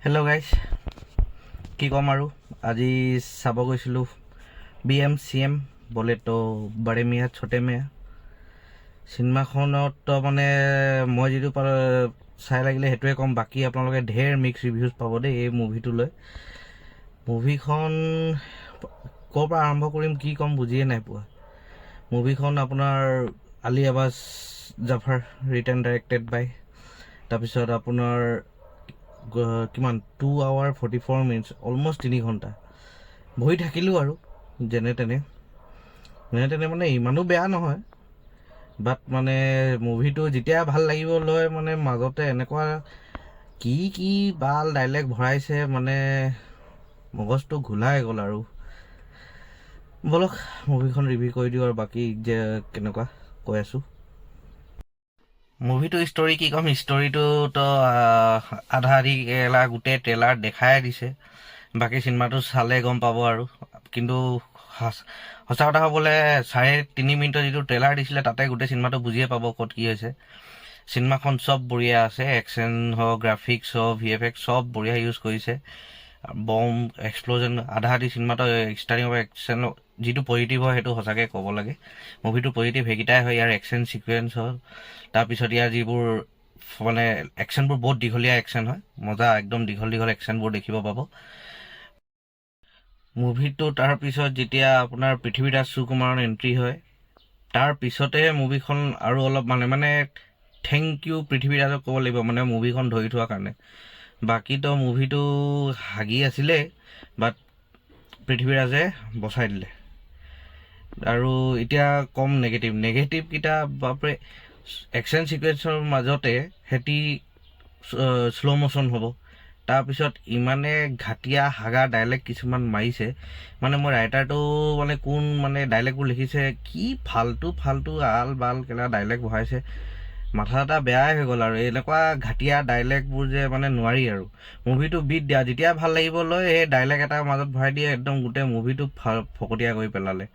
Hello' guys, কি ক'ম আৰু আজি চাব গৈছিলোঁ BM বোলে তো বড়ে মিয়া ছোটে মিয়া চিনেমাখনত। মানে মই যিটো চাই লাগিলে সেইটোৱে ক'ম, বাকী আপোনালোকে ঢেৰ মিক্স ৰিভিউজ পাব দেই এই মুভিটোলৈ। মুভিখন ক'ৰ পৰা আৰম্ভ কৰিম কি ক'ম বুজিয়ে নাই পোৱা। মুভিখন আপোনাৰ আলী আব্বাছ জাফৰ ৰিটাৰ্ণ ডাইৰেক্টেড বাই, তাৰপিছত আপোনাৰ কিমান 2 hours 44 minutes, অলমষ্ট 3 ঘণ্টা বহি থাকিলোঁ আৰু যেনে তেনে মানে ইমানো বেয়া নহয়। বাট মানে মুভিটো যেতিয়া ভাল লাগিব লয় মানে মাজতে এনেকুৱা কি বাল ডাইলেক্ট ভৰাইছে, মানে মগজটো ঘোলাই গ'ল। আৰু বলক মুভিখন ৰিভিউ কৰি দিওঁ আৰু বাকী যে কেনেকুৱা কৈ আছোঁ। মুভিটো ষ্টৰি কি ক'ম, ষ্টৰিটোতো আধা আধি কেলা গোটেই ট্ৰেইলাৰ দেখাই দিছে, বাকী চিনেমাটো চালে গম পাব আৰু। কিন্তু সঁচা কথা ক'বলৈ 3.5 মিনিটৰ যিটো ট্ৰেইলাৰ দিছিলে তাতে গোটেই চিনেমাটো বুজিয়ে পাব ক'ত কি হৈছে। চিনেমাখন চব বঢ়িয়া আছে, একশ্যন হওক, গ্ৰাফিক্স হওক, VFX চব বঢ়িয়া ইউজ কৰিছে। বম এক্সপ্ল'জন আধা আধি চিনেমাটো ষ্টাৰ্টিঙৰ পৰা একশ্যন যিটো পজিটিভ হয় সেইটো সঁচাকৈ ক'ব লাগে। মুভিটো পজিটিভ সেইকেইটাই হয়, ইয়াৰ একশ্যন ছিকুৱেঞ্চ হ'ল, তাৰপিছত ইয়াৰ যিবোৰ মানে একশ্যনবোৰ বহুত দীঘলীয়া একশ্যন হয়, মজা একদম দীঘল একশ্যনবোৰ দেখিব পাব মুভিটো। তাৰপিছত যেতিয়া আপোনাৰ পৃথ্বীৰাজ সুকুমাৰৰ এণ্ট্ৰি হয় তাৰ পিছতেহে মুভিখন আৰু অলপ মানে থেংক ইউ পৃথ্বীৰাজক ক'ব লাগিব, মানে মুভিখন ধৰি থোৱাৰ কাৰণে। বাকীতো মুভিটো হাগি আছিলে, বাট পৃথ্বীৰাজে বচাই দিলে। আৰু এতিয়া কম নেগেটিভকেইটা বাপৰে, একশ্যন ছিকুৱেঞ্চৰ মাজতে সেতি শ্ল' মোশ্যন হ'ব, তাৰপিছত ইমানে ঘাটিয়া হাগা ডাইলেক্ট কিছুমান মাৰিছে, মানে মই ৰাইটাৰটো মানে কোন মানে ডাইলেক্টবোৰ লিখিছে কি ফাল্টু আল বাল কেলা ডাইলেক্ট বহাইছে, মাথা এটা বেয়াই হৈ গ'ল। আৰু এনেকুৱা ঘাটিয়া ডাইলেক্টবোৰ যে মানে নোৱাৰি আৰু মুভিটো বিট দিয়া যেতিয়া ভাল লাগিব লয় সেই ডাইলেক্ট এটা মাজত ভৰাই দিয়ে, একদম গোটেই মুভিটো ফকটীয়া কৰি পেলালে।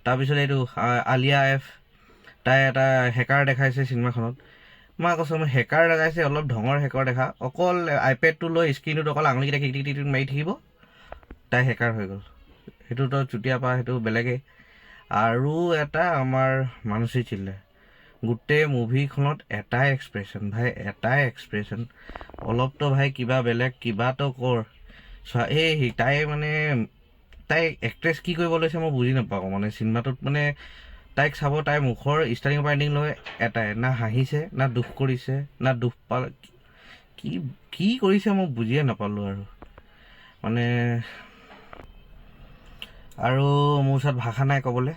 তাৰপিছত এইটো আলিয়া এফ, তাই এটা হেকাৰ দেখাইছে চিনেমাখনত। মই কৈছোঁ হেকাৰ দেখাইছে, অলপ ঢঙৰ হেকাৰ দেখা, অকল আইপেডটো লৈ স্ক্ৰীণটোত অকল আঙুলিকেইটা টিক মাৰি থাকিব, তাই হেকাৰ হৈ গ'ল। সেইটোতো চুতীয়া পা, সেইটো বেলেগেই। আৰু এটা আমাৰ মানসী চিল্লে, গোটেই মুভিখনত এটাই এক্সপ্ৰেশ্যন অলপতো ভাই কিবা বেলেগ কিবাতো কৰ চোৱা। তাই এক্ট্ৰেছ কি কৰিব লৈছে মই বুজি নাপাওঁ। মানে চিনেমাটোত মানে তাইক চাব, তাইৰ মুখৰ ষ্টাৰ্টিঙৰ পৰা এণ্ডিং লৈ এটাই, না হাঁহিছে না দুখ কৰিছে না দুখ পাল, কি কৰিছে মই বুজিয়ে নাপালোঁ। আৰু মানে আৰু মোৰ ওচৰত ভাষা নাই ক'বলৈ।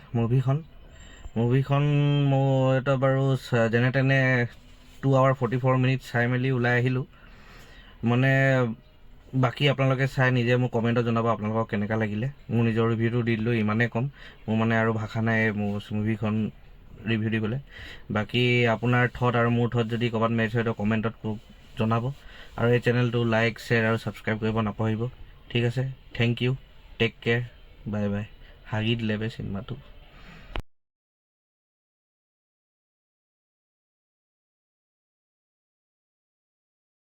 মুভিখন মইতো বাৰু যেনে তেনে 2 hours 44 minutes চাই মেলি ওলাই আহিলোঁ। মানে বাকী আপোনালোকে চাই নিজে মোক কমেণ্টত জনাব আপোনালোকক কেনেকুৱা লাগিলে। মোৰ নিজৰ ৰিভিউটো দি দিলোঁ, ইমানেই ক'ম। মোৰ মানে আৰু ভাষা নাই মুভিখন ৰিভিউ দিবলৈ। বাকী আপোনাৰ থট আৰু মোৰ থট যদি ক'ৰবাত মেচ হয় তো কমেণ্টত জনাব। আৰু এই চেনেলটো লাইক, শ্বেয়াৰ আৰু ছাবস্ক্ৰাইব কৰিব নাপাহৰিব। ঠিক আছে, thank you, take care, bye bye. হাগি দিলে বে চিনেমাটো।